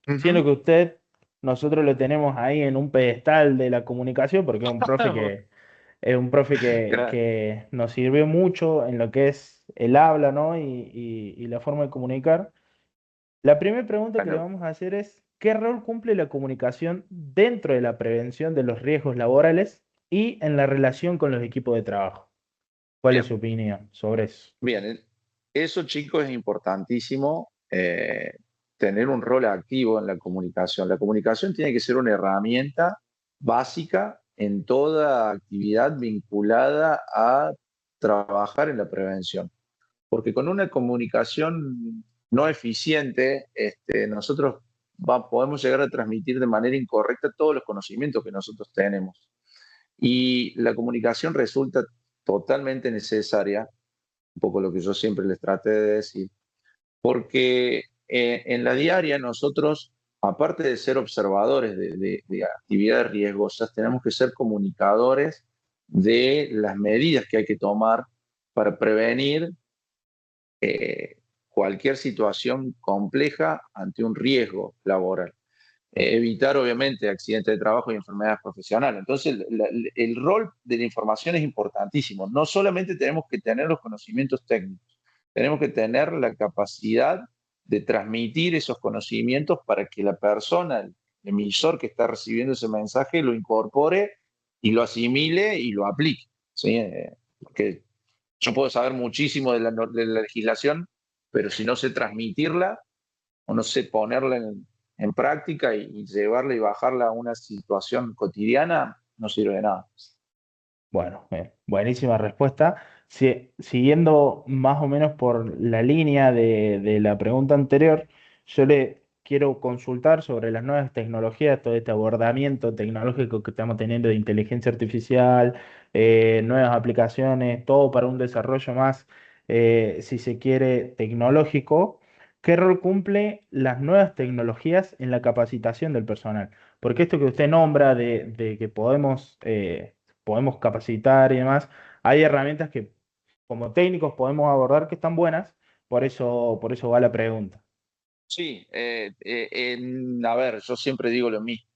Ujú. siendo que usted, nosotros lo tenemos ahí en un pedestal de la comunicación, porque es un profe Gra- que nos sirvió mucho en lo que es el habla, ¿no? Y la forma de comunicar. La primera pregunta que le Bueno, vamos a hacer es, ¿qué rol cumple la comunicación dentro de la prevención de los riesgos laborales y en la relación con los equipos de trabajo? ¿Cuál es bien, su opinión sobre eso? bien. Eso, chicos, es importantísimo, tener un rol activo en la comunicación. La comunicación tiene que ser una herramienta básica en toda actividad vinculada a trabajar en la prevención. Porque con una comunicación no eficiente, nosotros podemos llegar a transmitir de manera incorrecta todos los conocimientos que nosotros tenemos. Y la comunicación resulta totalmente necesaria, un poco lo que yo siempre les traté de decir, porque en la diaria nosotros, aparte de ser observadores de actividades riesgosas, tenemos que ser comunicadores de las medidas que hay que tomar para prevenir eh, cualquier situación compleja ante un riesgo laboral. Evitar, obviamente, accidentes de trabajo y enfermedades profesionales. Entonces, el rol de la información es importantísimo. No solamente tenemos que tener los conocimientos técnicos, tenemos que tener la capacidad de transmitir esos conocimientos para que la persona, el emisor que está recibiendo ese mensaje, lo incorpore y lo asimile y lo aplique. ¿Sí? Porque yo puedo saber muchísimo de la legislación, pero si no sé transmitirla o no sé ponerla en práctica y llevarla y bajarla a una situación cotidiana, no sirve de nada. Bueno, buenísima respuesta. Siguiendo más o menos por la línea de la pregunta anterior, yo le quiero consultar sobre las nuevas tecnologías, todo este abordamiento tecnológico que estamos teniendo de inteligencia artificial, nuevas aplicaciones, todo para un desarrollo más, si se quiere, tecnológico. ¿Qué rol cumple las nuevas tecnologías en la capacitación del personal? Porque esto que usted nombra de que podemos capacitar y demás. Hay herramientas que como técnicos podemos abordar que están buenas, por eso va la pregunta. Sí, a ver, yo siempre digo lo mismo,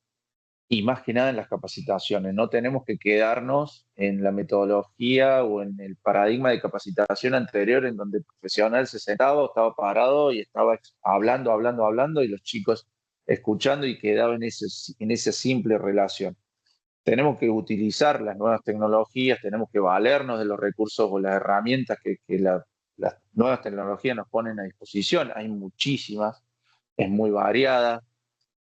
y más que nada en las capacitaciones, no tenemos que quedarnos en la metodología o en el paradigma de capacitación anterior en donde el profesional se sentaba o estaba parado y estaba hablando, hablando, hablando y los chicos escuchando y quedaba en esa simple relación. Tenemos que utilizar las nuevas tecnologías, tenemos que valernos de los recursos o las herramientas que las nuevas tecnologías nos ponen a disposición. Hay muchísimas, es muy variada.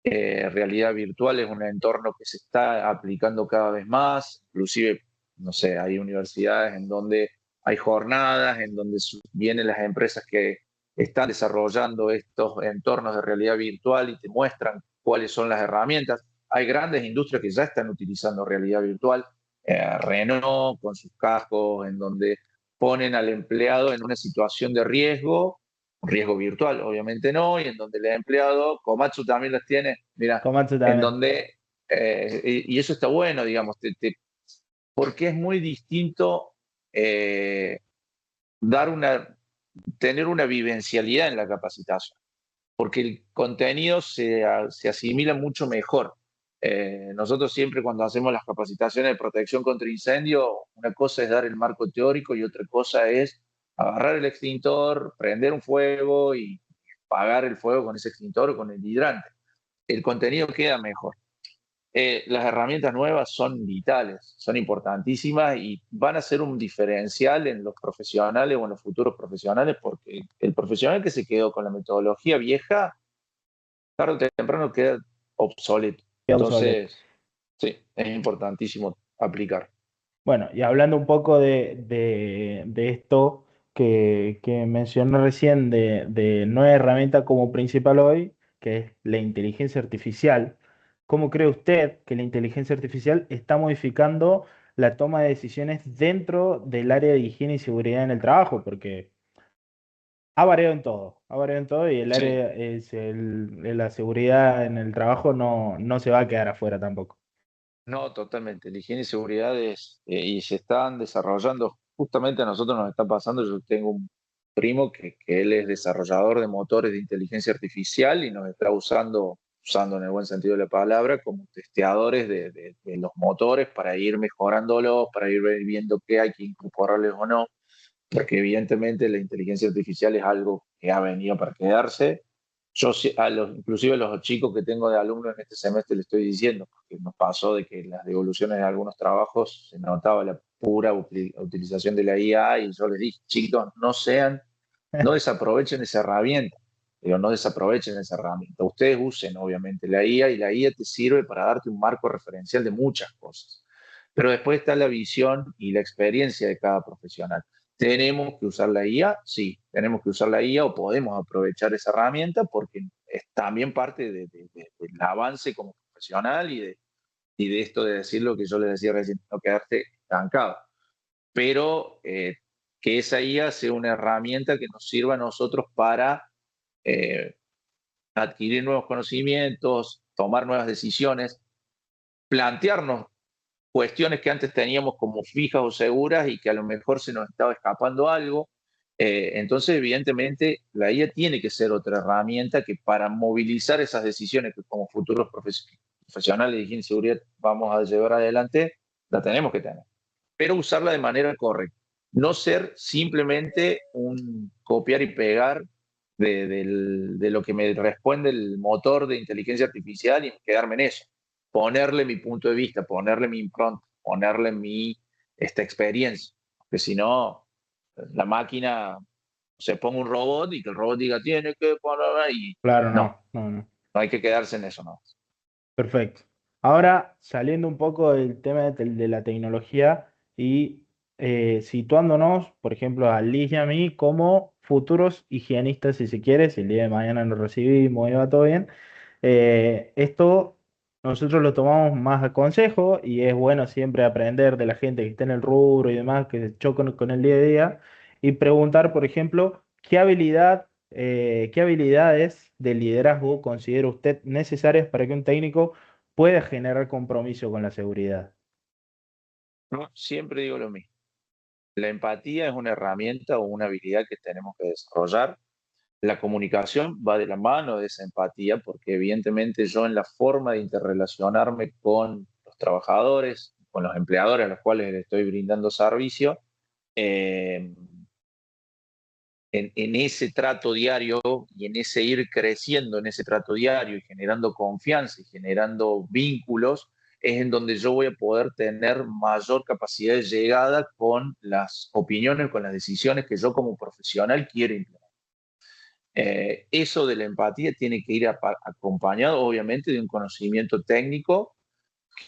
Realidad virtual es un entorno que se está aplicando cada vez más, inclusive, no sé, hay universidades en donde hay jornadas, en donde vienen las empresas que están desarrollando estos entornos de realidad virtual y te muestran cuáles son las herramientas. Hay grandes industrias que ya están utilizando realidad virtual, Renault con sus cascos, en donde ponen al empleado en una situación de riesgo, riesgo virtual, obviamente no, y en donde el empleado, Komatsu también las tiene, mira, Komatsu en también. donde, y eso está bueno, digamos, porque es muy distinto eh, dar una, tener una vivencialidad en la capacitación, porque el contenido se asimila mucho mejor. Nosotros siempre cuando hacemos las capacitaciones de protección contra incendio, una cosa es dar el marco teórico y otra cosa es agarrar el extintor, prender un fuego y apagar el fuego con ese extintor o con el hidrante. El contenido queda mejor. Las herramientas nuevas son vitales, son importantísimas y van a ser un diferencial en los profesionales o en los futuros profesionales porque el profesional que se quedó con la metodología vieja, tarde o temprano queda obsoleto. Qué obsoleto. Entonces, sí, es importantísimo aplicar. Bueno, y hablando un poco de esto que mencioné recién, de nueva herramienta como principal hoy, que es la inteligencia artificial, ¿cómo cree usted que la inteligencia artificial está modificando la toma de decisiones dentro del área de higiene y seguridad en el trabajo? Porque ha variado en todo y el Sí, área de la seguridad en el trabajo no se va a quedar afuera tampoco. no, totalmente. La higiene y seguridad y se están desarrollando, justamente a nosotros nos está pasando, yo tengo un primo que él es desarrollador de motores de inteligencia artificial y nos está usando usando en el buen sentido de la palabra, como testeadores de los motores para ir mejorándolos, para ir viendo qué hay que incorporarles o no, porque evidentemente la inteligencia artificial es algo que ha venido para quedarse. Yo inclusive a los chicos que tengo de alumnos en este semestre les estoy diciendo, porque nos pasó de que en las devoluciones de algunos trabajos se notaba la pura utilización de la IA y yo les dije, chicos, no desaprovechen esa herramienta, pero no desaprovechen esa herramienta. Ustedes usen obviamente la IA y la IA te sirve para darte un marco referencial de muchas cosas. Pero después está la visión y la experiencia de cada profesional. ¿Tenemos que usar la IA? Sí, tenemos que usar la IA o podemos aprovechar esa herramienta porque es también parte del avance como profesional y de esto de decir lo que yo les decía recién, no quedarte estancado. Pero que esa IA sea una herramienta que nos sirva a nosotros para eh, adquirir nuevos conocimientos, tomar nuevas decisiones, plantearnos cuestiones que antes teníamos como fijas o seguras y que a lo mejor se nos estaba escapando algo. Entonces, evidentemente, la IA tiene que ser otra herramienta que para movilizar esas decisiones que como futuros profesionales de higiene y seguridad vamos a llevar adelante, la tenemos que tener. Pero usarla de manera correcta. No ser simplemente un copiar y pegar de lo que me responde el motor de inteligencia artificial y quedarme en eso. Ponerle mi punto de vista, ponerle mi impronta, ponerle esta experiencia. Porque si no, la máquina se ponga un robot y que el robot diga tiene que poner y Claro, no, no, no, no. no hay que quedarse en eso, no. Perfecto. Ahora, saliendo un poco del tema de la tecnología y situándonos, por ejemplo, a Liz y a mí como futuros higienistas, si se quiere, si el día de mañana nos recibimos y va todo bien, esto nosotros lo tomamos más a consejo y es bueno siempre aprender de la gente que está en el rubro y demás, que se chocan con el día a día, y preguntar, por ejemplo, qué habilidades de liderazgo considera usted necesarias para que un técnico pueda generar compromiso con la seguridad. Yo siempre digo lo mismo. La empatía es una herramienta o una habilidad que tenemos que desarrollar. La comunicación va de la mano de esa empatía porque evidentemente yo en la forma de interrelacionarme con los trabajadores, con los empleadores a los cuales les estoy brindando servicio, eh, en ese trato diario y en ese ir creciendo en ese trato diario y generando confianza y generando vínculos, es en donde yo voy a poder tener mayor capacidad de llegada con las opiniones, con las decisiones que yo como profesional quiero implementar. Eso de la empatía tiene que ir acompañado, obviamente, de un conocimiento técnico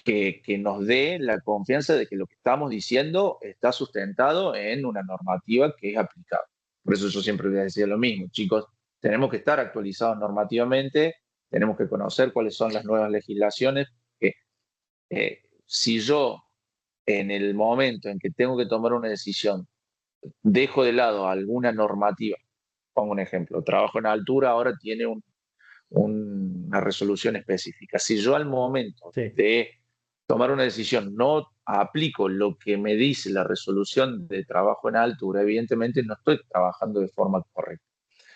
que nos dé la confianza de que lo que estamos diciendo está sustentado en una normativa que es aplicable. Por eso yo siempre les decía lo mismo, chicos, tenemos que estar actualizados normativamente, tenemos que conocer cuáles son las nuevas legislaciones, que si yo en el momento en que tengo que tomar una decisión dejo de lado alguna normativa, pongo un ejemplo, trabajo en altura ahora tiene una resolución específica. Si yo al momento Sí. de tomar una decisión no aplico lo que me dice la resolución de trabajo en altura, evidentemente no estoy trabajando de forma correcta.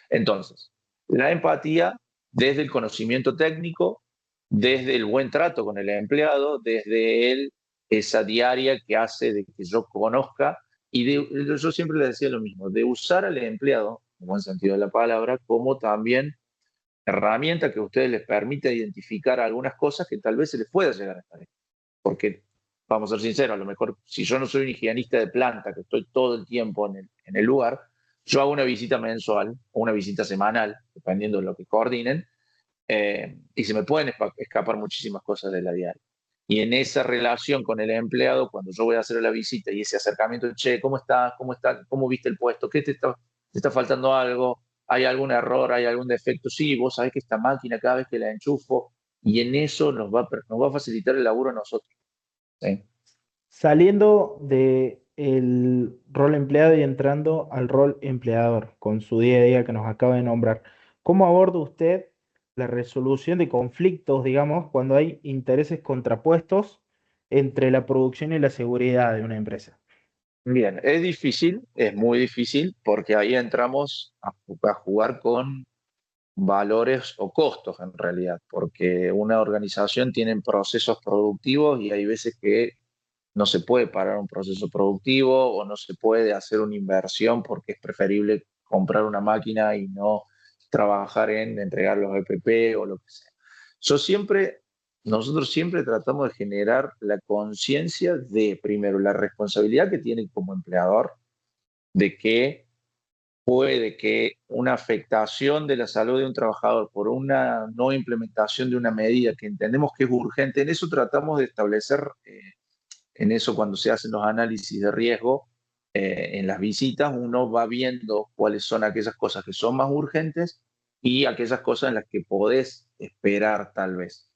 Entonces, la empatía desde el conocimiento técnico, desde el buen trato con el empleado, desde esa diaria que hace de que yo conozca yo siempre le decía lo mismo, de usar al empleado, en buen sentido de la palabra, como también herramienta que a ustedes les permita identificar algunas cosas que tal vez se les pueda llegar a estar. Porque, vamos a ser sinceros, a lo mejor si yo no soy un higienista de planta, que estoy todo el tiempo en el lugar, yo hago una visita mensual o una visita semanal, dependiendo de lo que coordinen, y se me pueden escapar muchísimas cosas de la diaria. Y en esa relación con el empleado, cuando yo voy a hacer la visita y ese acercamiento, che, ¿cómo estás? ¿Cómo está? ¿Cómo viste el puesto? ¿Qué te está faltando algo? ¿Hay algún error? ¿Hay algún defecto? Sí, vos sabés que esta máquina cada vez que la enchufo, y en eso nos va a facilitar el laburo a nosotros. ¿Sí? Saliendo de el rol empleado y entrando al rol empleador, con su día a día que nos acaba de nombrar, ¿cómo aborda usted la resolución de conflictos, digamos, cuando hay intereses contrapuestos entre la producción y la seguridad de una empresa? Bien, es difícil, es muy difícil, porque ahí entramos a jugar con valores o costos en realidad, porque una organización tiene procesos productivos y hay veces que no se puede parar un proceso productivo o no se puede hacer una inversión porque es preferible comprar una máquina y no trabajar en entregar los EPP o lo que sea. Yo siempre, nosotros siempre tratamos de generar la conciencia de, primero, la responsabilidad que tiene como empleador de que puede que una afectación de la salud de un trabajador por una no implementación de una medida que entendemos que es urgente, en eso tratamos de establecer, en eso cuando se hacen los análisis de riesgo, en las visitas uno va viendo cuáles son aquellas cosas que son más urgentes y aquellas cosas en las que podés esperar tal vez.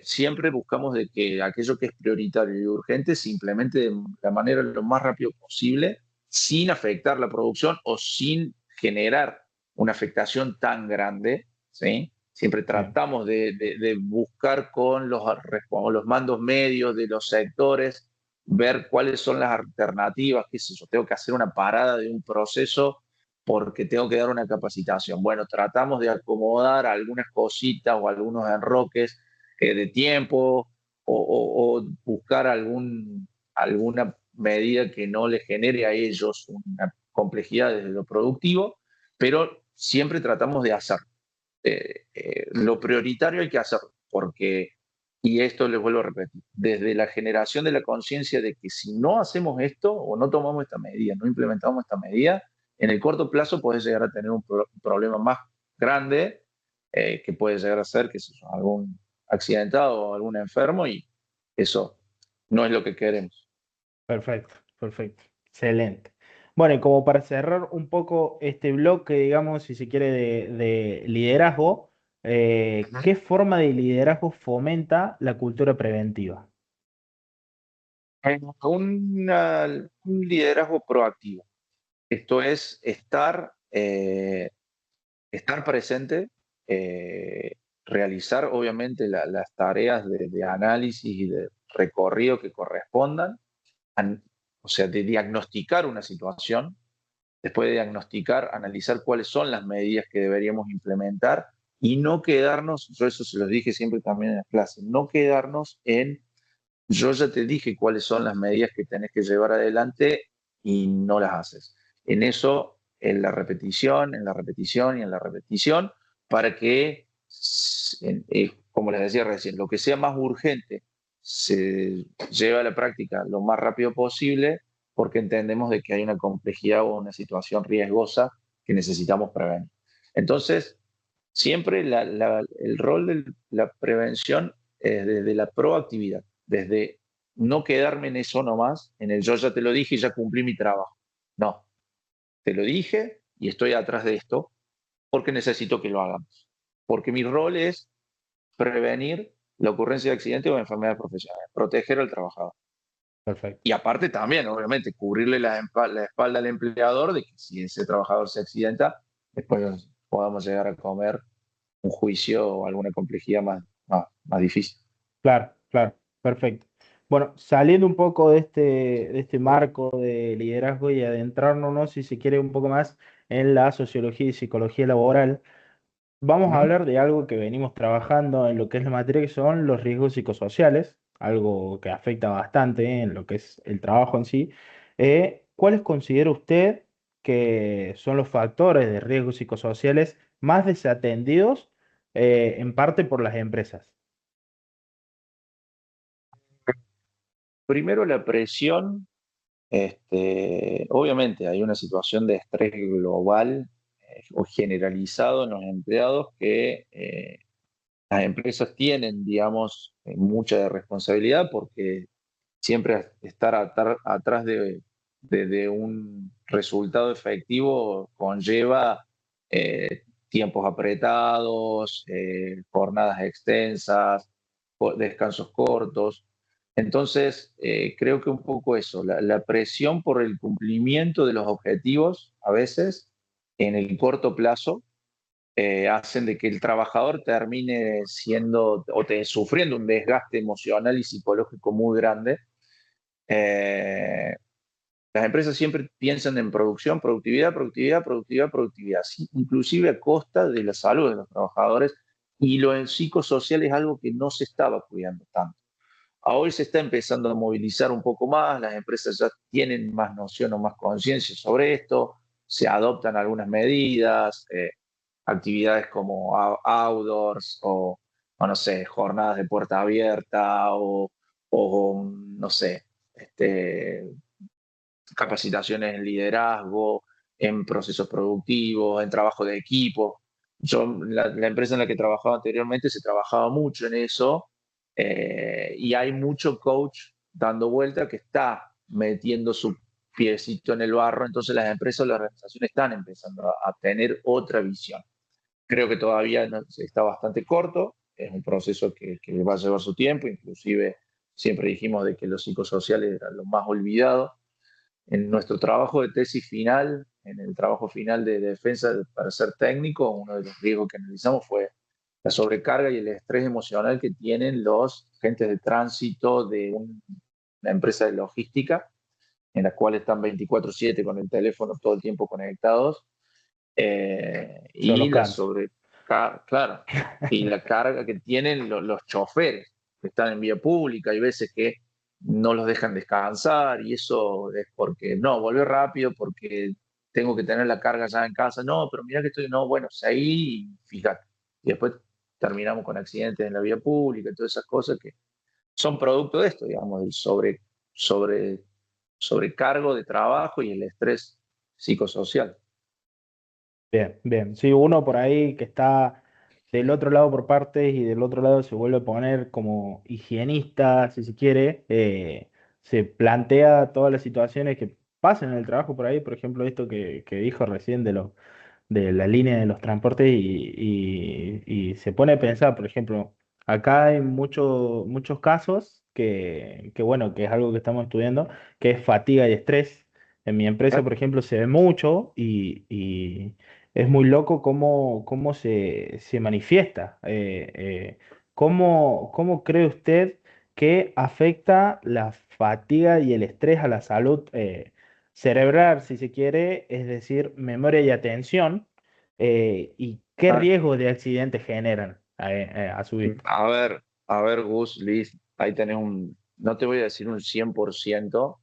Siempre buscamos de que aquello que es prioritario y urgente se implemente de la manera lo más rápido posible, sin afectar la producción o sin generar una afectación tan grande, ¿sí? Siempre Bien, tratamos de buscar con los mandos medios de los sectores, ver cuáles son las alternativas, qué sé yo, tengo que hacer una parada de un proceso porque tengo que dar una capacitación. Bueno, tratamos de acomodar algunas cositas o algunos enroques de tiempo o buscar alguna medida que no le genere a ellos una complejidad desde lo productivo, pero siempre tratamos de hacer. Lo prioritario hay que hacerlo, porque, y esto les vuelvo a repetir, desde la generación de la conciencia de que si no hacemos esto o no tomamos esta medida, no implementamos esta medida, en el corto plazo puedes llegar a tener un problema más grande, que puede llegar a ser que es algún accidentado o algún enfermo, y eso no es lo que queremos. perfecto, perfecto, excelente. Bueno, y como para cerrar un poco este bloque, digamos, si se quiere, de liderazgo, ¿qué forma de liderazgo fomenta la cultura preventiva? Un liderazgo proactivo. Esto es estar presente, realizar obviamente las tareas de análisis y de recorrido que correspondan, an- o sea, de diagnosticar una situación, después de diagnosticar, analizar cuáles son las medidas que deberíamos implementar y no quedarnos, yo eso se los dije siempre también en las clases, no quedarnos en, yo ya te dije cuáles son las medidas que tenés que llevar adelante y no las haces. En eso, en la repetición, en la repetición y en la repetición, para que, como les decía recién, lo que sea más urgente se lleve a la práctica lo más rápido posible, porque entendemos de que hay una complejidad o una situación riesgosa que necesitamos prevenir. Entonces, siempre el rol de la prevención es desde la proactividad, desde no quedarme en eso nomás, en el yo ya te lo dije y ya cumplí mi trabajo. No, te lo dije y estoy atrás de esto porque necesito que lo hagamos. Porque mi rol es prevenir la ocurrencia de accidentes o enfermedades profesionales, proteger al trabajador. Perfecto. Y aparte también, obviamente, cubrirle la espalda al empleador de que si ese trabajador se accidenta, después podamos llegar a comer un juicio o alguna complejidad más difícil. Claro, claro, perfecto. Bueno, saliendo un poco de este marco de liderazgo y adentrándonos, si se quiere, un poco más en la sociología y psicología laboral, vamos a Ujú. hablar de algo que venimos trabajando en lo que es la materia, que son los riesgos psicosociales, algo que afecta bastante en lo que es el trabajo en sí. ¿Cuáles considera usted que son los factores de riesgos psicosociales más desatendidos, en parte por las empresas? Primero la presión, obviamente hay una situación de estrés global o generalizado en los empleados que las empresas tienen, digamos, mucha responsabilidad porque siempre estar atrás de un resultado efectivo conlleva tiempos apretados, jornadas extensas, descansos cortos. Entonces, creo que un poco eso, la presión por el cumplimiento de los objetivos, a veces, en el corto plazo, hacen de que el trabajador termine siendo sufriendo un desgaste emocional y psicológico muy grande, eh, las empresas siempre piensan en producción, productividad, productividad, productividad, productividad, sí, inclusive a costa de la salud de los trabajadores, y lo psicosocial es algo que no se estaba cuidando tanto. Ahora se está empezando a movilizar un poco más, las empresas ya tienen más noción o más conciencia sobre esto, se adoptan algunas medidas, actividades como outdoors o no sé, jornadas de puerta abierta no sé, este, capacitaciones en liderazgo, en procesos productivos, en trabajo de equipo. La empresa en la que trabajaba anteriormente se trabajaba mucho en eso, y hay mucho coach dando vuelta que está metiendo su piecito en el barro, entonces las empresas o las organizaciones están empezando a tener otra visión. Creo que todavía está bastante corto, es un proceso que va a llevar su tiempo, inclusive siempre dijimos de que los psicosociales eran lo más olvidado. En nuestro trabajo de tesis final, en el trabajo final de defensa para ser técnico, uno de los riesgos que analizamos fue la sobrecarga y el estrés emocional que tienen los agentes de tránsito de una empresa de logística, en la cual están 24/7 con el teléfono todo el tiempo conectados, Yo los y la canso. sobrecarga, claro, y la carga que tienen los choferes que están en vía pública. Hay veces que no los dejan descansar y eso es porque, no, volvió rápido porque tengo que tener la carga ya en casa. No, pero mira que estoy, no, bueno, seguí y fíjate. Y después terminamos con accidentes en la vía pública y todas esas cosas que son producto de esto, digamos, del sobre, sobrecargo de trabajo y el estrés psicosocial. Bien, bien. Sí, uno por ahí que está del otro lado por partes y del otro lado se vuelve a poner como higienista, si se quiere, se plantea todas las situaciones que pasan en el trabajo por ahí, por ejemplo, esto que dijo recién de la línea de los transportes y se pone a pensar, por ejemplo, acá hay muchos casos bueno, que es algo que estamos estudiando, que es fatiga y estrés. En mi empresa, por ejemplo, se ve mucho y es muy loco cómo se manifiesta. ¿Cómo cree usted que afecta la fatiga y el estrés a la salud? Cerebral, si se quiere, es decir, memoria y atención, y qué Ah, riesgo de accidentes generan a su vista. a ver, Gus, Liz, ahí tenés no te voy a decir un 100%,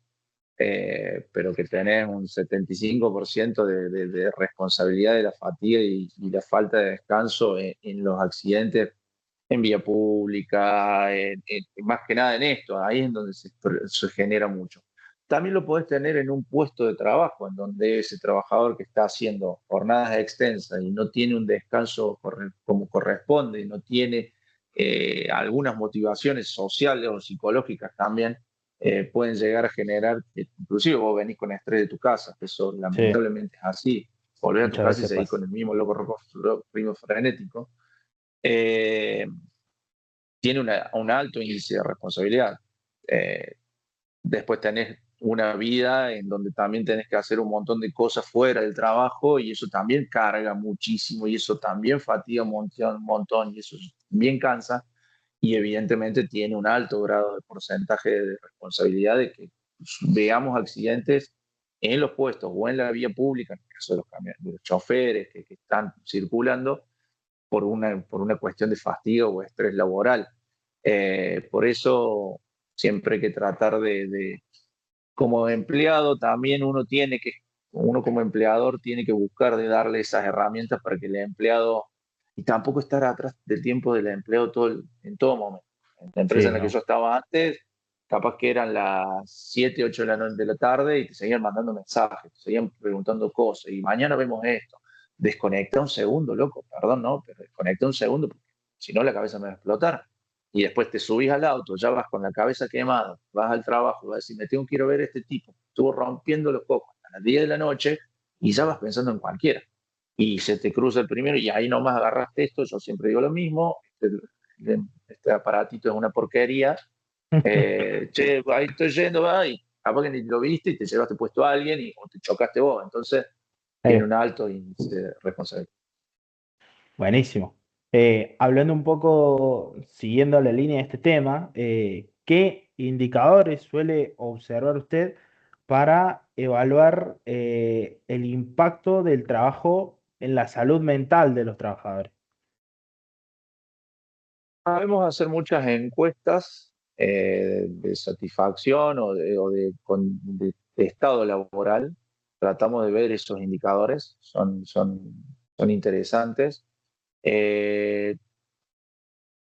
pero que tenés un 75% de responsabilidad de la fatiga y la falta de descanso en los accidentes en vía pública, más que nada en esto, ahí es donde se genera mucho. También lo podés tener en un puesto de trabajo, en donde ese trabajador que está haciendo jornadas extensas y no tiene un descanso como corresponde, y no tiene algunas motivaciones sociales o psicológicas también, pueden llegar a generar, que inclusive vos venís con estrés de tu casa, que eso Sí, lamentablemente es así, volvés a tu muchas casa y veces seguís pasa. con el mismo loco ritmo frenético. eh, Tiene un alto índice de responsabilidad. Eh, Después tenés una vida en donde también tenés que hacer un montón de cosas fuera del trabajo y eso también carga muchísimo y eso también fatiga un montón y eso bien cansa y evidentemente tiene un alto grado de porcentaje de responsabilidad de que veamos accidentes en los puestos o en la vía pública, en el caso de de los choferes que están circulando por una cuestión de fatiga o estrés laboral. Por eso siempre hay que tratar como empleado también uno como empleador tiene que buscar de darle esas herramientas para que el empleado, y tampoco estar atrás del tiempo del empleado en todo momento. En la empresa Sí, en la que yo no. estaba antes, capaz que eran las 7 8 de de la tarde y te seguían mandando mensajes, te seguían preguntando cosas, y mañana vemos esto. Desconecta un segundo, loco, perdón, no, pero desconecta un segundo, porque si no la cabeza me va a explotar. Y después te subís al auto, ya vas con la cabeza quemada, vas al trabajo, vas a decir, me tengo que ir a ver a este tipo, estuvo rompiendo los cocos a las 10 de la noche y ya vas pensando en cualquiera. Y se te cruza el primero y ahí nomás agarraste esto, yo siempre digo lo mismo, este aparatito es una porquería, che, ahí estoy yendo, va, y capaz que ni lo viste y te llevaste puesto a alguien o te chocaste vos, entonces tiene un Eh, alto índice de responsabilidad. Buenísimo. Hablando un poco, siguiendo la línea de este tema, ¿qué indicadores suele observar usted para evaluar el impacto del trabajo en la salud mental de los trabajadores. Podemos hacer muchas encuestas de satisfacción de estado laboral. Tratamos de ver esos indicadores, son interesantes. Eh,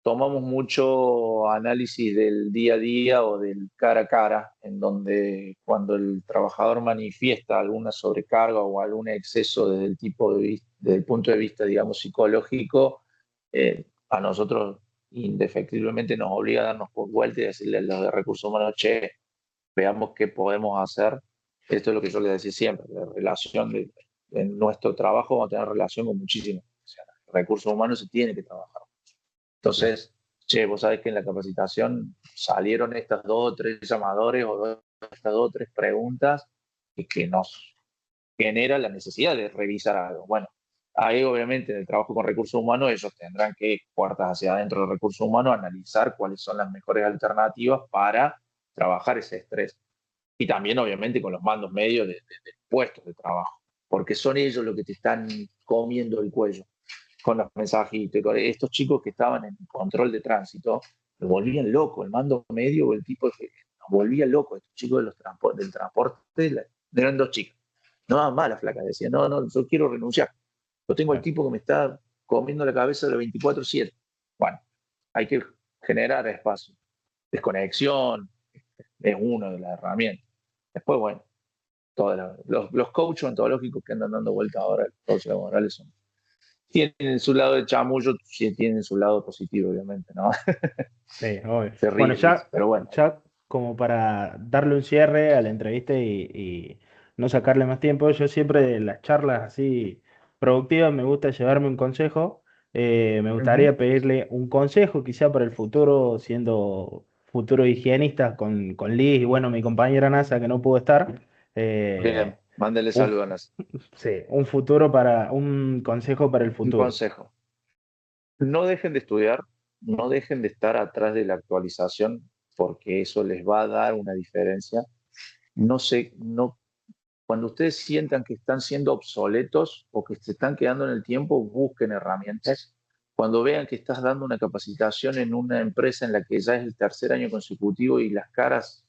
Tomamos mucho análisis del día a día o del cara a cara, en donde cuando el trabajador manifiesta alguna sobrecarga o algún exceso desde el punto de vista, digamos, psicológico, a nosotros indefectiblemente nos obliga a darnos por vuelta y decirle a los de recursos humanos, che, veamos qué podemos hacer. Esto es lo que yo les decía siempre, la relación en nuestro trabajo vamos a tener relación con muchísimos. O sea, recursos humanos se tiene que trabajar. Claro. Entonces, che, vos sabés que en la capacitación salieron estas dos o tres llamadores estas dos o tres preguntas y que nos genera la necesidad de revisar algo. Bueno, ahí obviamente en el trabajo con recursos humanos ellos tendrán que, puertas hacia adentro de recursos humanos, analizar cuáles son las mejores alternativas para trabajar ese estrés. Y también obviamente con los mandos medios de puestos de trabajo, porque son ellos los que te están comiendo el cuello con los mensajitos. Estos chicos que estaban en control de tránsito, lo volvían loco, el mando medio o el tipo que nos volvía loco, estos chicos del transporte, eran dos chicas. No daban más la flaca, decía, no, no, yo quiero renunciar. Yo tengo el Claro. tipo que me está comiendo la cabeza de 24/7. Bueno, hay que generar espacio. Desconexión es una de las herramientas. Después, bueno, los coaches ontológicos que andan dando vuelta ahora, los coaches laborales, tienen su lado de chamullo, sí tienen su lado positivo, obviamente, ¿no? Sí, obvio. Se Bueno, ríen, ya, pero bueno. ya como para darle un cierre a la entrevista y no sacarle más tiempo, yo siempre de las charlas así productivas me gusta llevarme un consejo. Me Ujú. gustaría pedirle un consejo quizá para el futuro, siendo futuro higienista con Liz y bueno, mi compañera NASA que no pudo estar. Bien, Eh, mándale un, saludos a Nas. sí, un futuro para, un consejo para el Un futuro. consejo. No dejen de estudiar, no dejen de estar atrás de la actualización, porque eso les va a dar una diferencia. No sé, no, cuando ustedes sientan que están siendo obsoletos o que se están quedando en el tiempo, busquen herramientas. Cuando vean que estás dando una capacitación en una empresa en la que ya es el tercer año consecutivo y las caras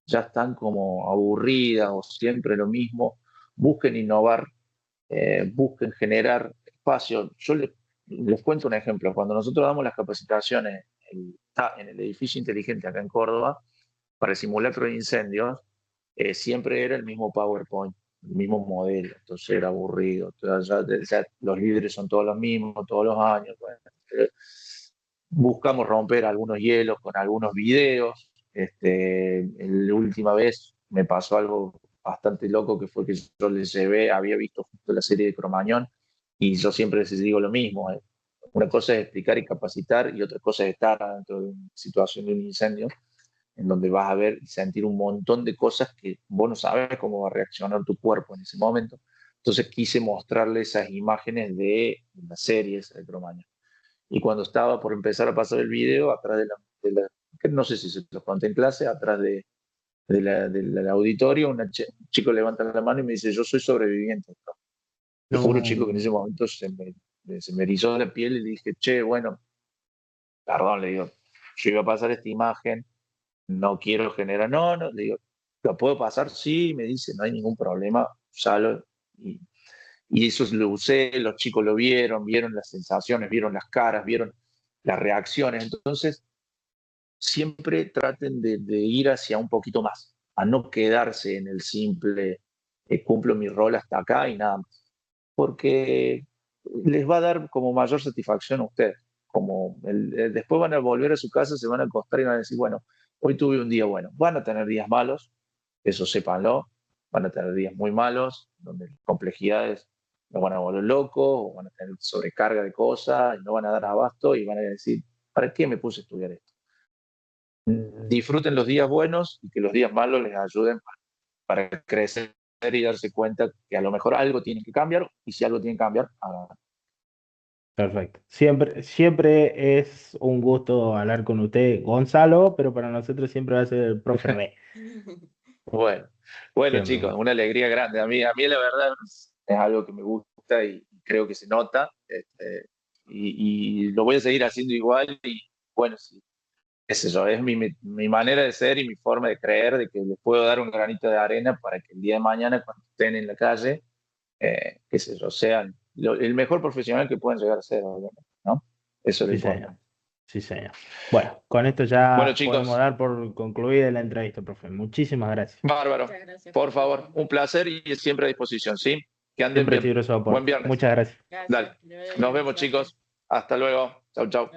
ya están como aburridas o siempre lo mismo, busquen innovar, busquen generar espacio. Les cuento un ejemplo. Cuando nosotros damos las capacitaciones en el edificio inteligente acá en Córdoba, para el simulacro de incendios, siempre era el mismo PowerPoint, el mismo modelo, entonces era aburrido. Entonces, ya los líderes son todos los mismos, todos los años. Bueno, buscamos romper algunos hielos con algunos videos. La última vez me pasó algo bastante loco que fue que yo les llevé, había visto justo la serie de Cromañón y yo siempre les digo lo mismo. Una cosa es explicar y capacitar y otra cosa es estar dentro de una situación de un incendio en donde vas a ver y sentir un montón de cosas que vos no sabes cómo va a reaccionar tu cuerpo en ese momento. Entonces quise mostrarle esas imágenes de las series de Cromañón. Y cuando estaba por empezar a pasar el video, atrás que no sé si se lo conté en clase, atrás del auditorio, un chico levanta la mano y me dice, yo soy sobreviviente. Te juro, chico, que en No, ese momento se me erizó la piel y le dije, che, bueno, perdón, le digo, yo iba a pasar esta imagen, no quiero generar, no, no, le digo, ¿lo puedo pasar? Sí, me dice, no hay ningún problema, usalo. Y eso lo usé, los chicos lo vieron, vieron las sensaciones, vieron las caras, vieron las reacciones. Entonces, siempre traten de ir hacia un poquito más, a no quedarse en el simple, cumplo mi rol hasta acá y nada más. Porque les va a dar como mayor satisfacción a ustedes. Después van a volver a su casa, se van a acostar y van a decir, bueno, hoy tuve un día bueno. Van a tener días malos, eso sépanlo. Van a tener días muy malos, donde las complejidades nos van a volver locos, o van a tener sobrecarga de cosas, y no van a dar abasto y van a decir, ¿para qué me puse a estudiar esto? Disfruten los días buenos y que los días malos les ayuden para crecer y darse cuenta que a lo mejor algo tiene que cambiar y si algo tiene que cambiar, perfecto. Siempre, siempre es un gusto hablar con usted, Gonzalo, pero para nosotros siempre va a ser el profe René. Bueno, bueno Siempre, chicos, profe. una alegría grande. A mí la verdad es algo que me gusta y creo que se nota. Y lo voy a seguir haciendo igual. Y bueno, sí, qué sé yo, es mi manera de ser y mi forma de creer de que les puedo dar un granito de arena para que el día de mañana, cuando estén en la calle, qué sé yo, sean el mejor profesional que puedan llegar a ser, obviamente, ¿no? Eso es lo Sí, señor. importante. Sí, señor. Bueno, con esto Bueno, ya podemos chicos, dar por concluida la entrevista, profe. Muchísimas gracias. bárbaro. Por favor, un placer y siempre a disposición, ¿sí? Que anden Siempre bien. sirve su Buen aporte. viernes. Muchas gracias. Dale. Nos vemos, chicos. Hasta luego. Chau, chau.